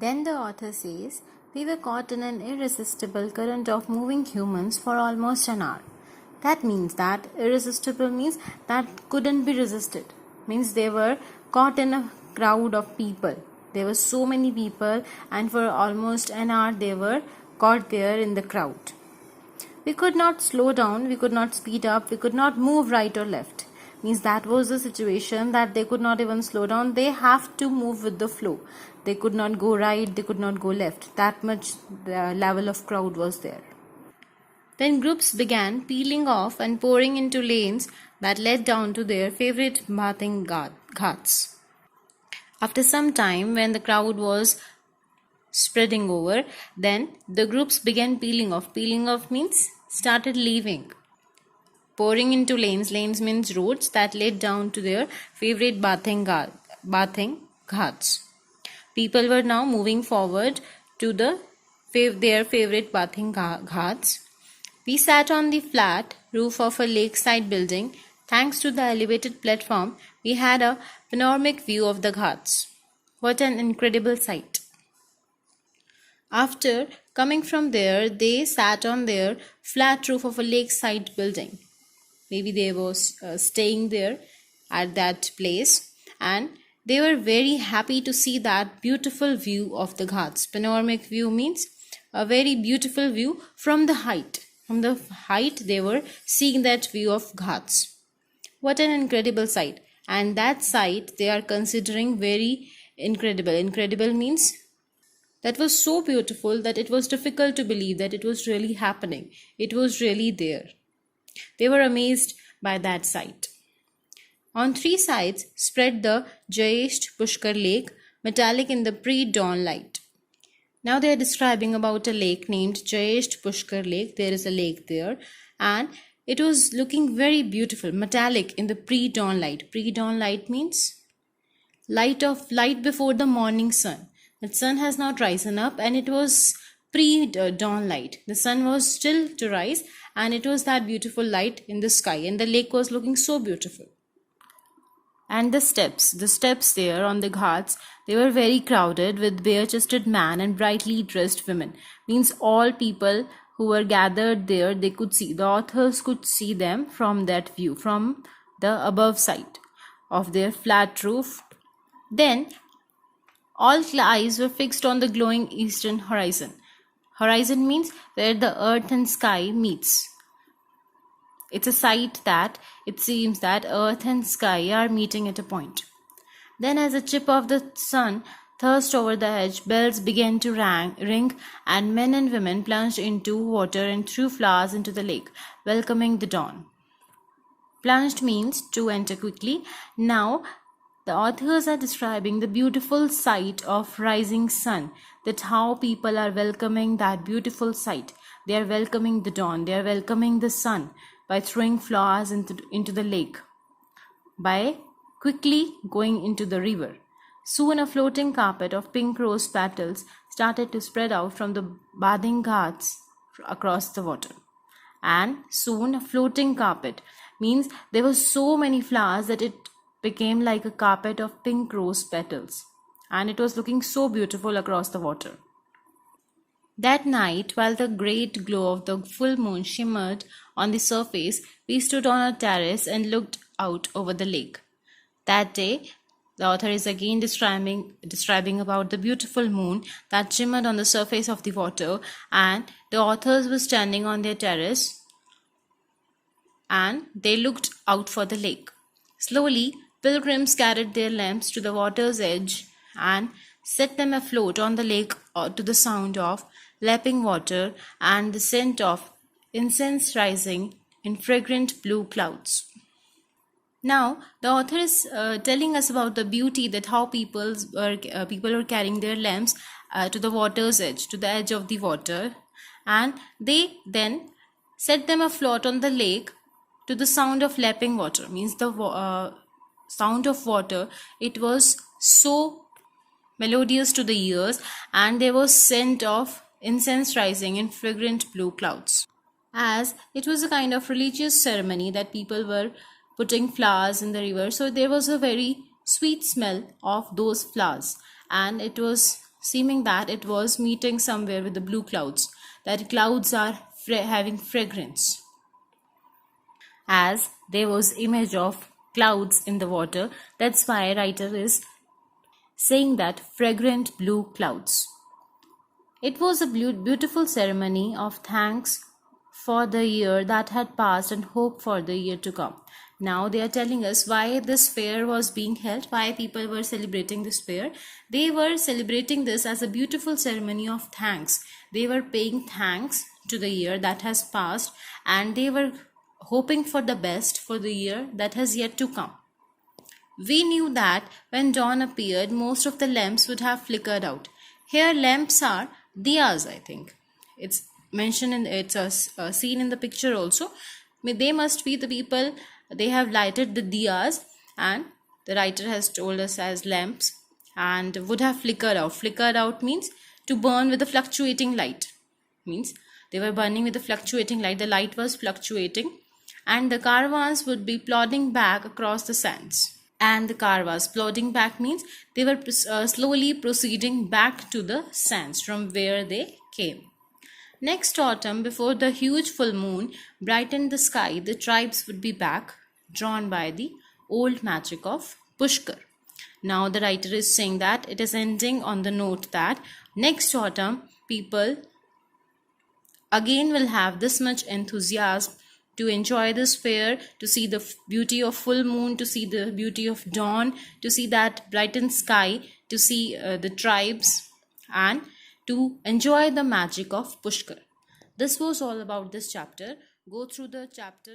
Then the author says, we were caught in an irresistible current of moving humans for almost an hour. That means that irresistible means that couldn't be resisted. Means they were caught in a crowd of people. There were so many people, and for almost an hour they were caught there in the crowd. We could not slow down, we could not speed up, we could not move right or left. Means that was the situation that they could not even slow down. They have to move with the flow. They could not go right, they could not go left. That much level of crowd was there. Then groups began peeling off and pouring into lanes that led down to their favorite bathing ghats. After some time, when the crowd was spreading over, then the groups began peeling off. Peeling off means started leaving. Pouring into lanes. Lanes means roads that led down to their favorite bathing ghats. People were now moving forward to their favorite bathing ghats. We sat on the flat roof of a lakeside building. Thanks to the elevated platform, we had a panoramic view of the ghats. What an incredible sight! After coming from there, they sat on their flat roof of a lakeside building. Maybe they were staying there at that place, and they were very happy to see that beautiful view of the ghats. Panoramic view means a very beautiful view from the height. From the height, they were seeing that view of ghats. What an incredible sight! And that sight they are considering very incredible. Incredible means that was so beautiful that it was difficult to believe that it was really happening. It was really there. They were amazed by that sight. On three sides spread the Jayesht Pushkar Lake, metallic in the pre-dawn light. Now they are describing about a lake named Jayesht Pushkar Lake. There is a lake there, and it was looking very beautiful, metallic in the pre-dawn light. Pre-dawn light means light before the morning sun. The sun has not risen up, and it was pre-dawn light. The sun was still to rise, and it was that beautiful light in the sky, and the lake was looking so beautiful. And the steps there on the ghats, they were very crowded with bare-chested men and brightly dressed women. Means all people who were gathered there, they could see. The authors could see them from that view, from the above side of their flat roof. Then all eyes were fixed on the glowing eastern horizon. Horizon means where the earth and sky meets. It's a sight that it seems that earth and sky are meeting at a point. Then as a chip of the sun thrust over the edge, bells began to ring, and men and women plunged into water and threw flowers into the lake, welcoming the dawn. Plunged means to enter quickly. Now the authors are describing the beautiful sight of rising sun, that how people are welcoming that beautiful sight. They are welcoming the dawn, they are welcoming the sun by throwing flowers into the lake, by quickly going into the river. Soon a floating carpet of pink rose petals started to spread out from the bathing ghats across the water. And soon a floating carpet means there were so many flowers that it became like a carpet of pink rose petals, and it was looking so beautiful across the water. That night, while the great glow of the full moon shimmered on the surface, we stood on a terrace and looked out over the lake. That day, the author is again describing about the beautiful moon that shimmered on the surface of the water, and the authors were standing on their terrace and they looked out for the lake. Slowly, pilgrims carried their lamps to the water's edge and set them afloat on the lake to the sound of lapping water and the scent of incense rising in fragrant blue clouds. Now, the author is telling us about the beauty that how people were carrying their lamps to the water's edge, to the edge of the water, and they then set them afloat on the lake to the sound of lapping water. Means the sound of water, it was so melodious to the ears, and there was scent of incense rising in fragrant blue clouds. As it was a kind of religious ceremony that people were putting flowers in the river, so there was a very sweet smell of those flowers, and it was seeming that it was meeting somewhere with the blue clouds, that clouds are having fragrance. As there was image of clouds in the water, that's why writer is saying that fragrant blue clouds. It was a beautiful ceremony of thanks for the year that had passed and hope for the year to come. Now they are telling us why this fair was being held, why people were celebrating this fair. They were celebrating this as a beautiful ceremony of thanks. They were paying thanks to the year that has passed, and they were hoping for the best for the year that has yet to come. We knew that when dawn appeared, most of the lamps would have flickered out. Here, lamps are diyas, I think. It's mentioned in it's a scene in the picture also. They must be the people, they have lighted the diyas, and the writer has told us as lamps, and would have flickered out. Flickered out means to burn with a fluctuating light. Means they were burning with a fluctuating light. The light was fluctuating, and the caravans would be plodding back across the sands. And the caravans plodding back means they were slowly proceeding back to the sands from where they came. Next autumn, before the huge full moon brightened the sky, the tribes would be back, drawn by the old magic of Pushkar. Now the writer is saying that it is ending on the note that next autumn people again will have this much enthusiasm to enjoy this fair, to see the beauty of full moon, to see the beauty of dawn, to see that brightened sky, to see the tribes, and to enjoy the magic of Pushkar. This was all about this chapter. Go through the chapter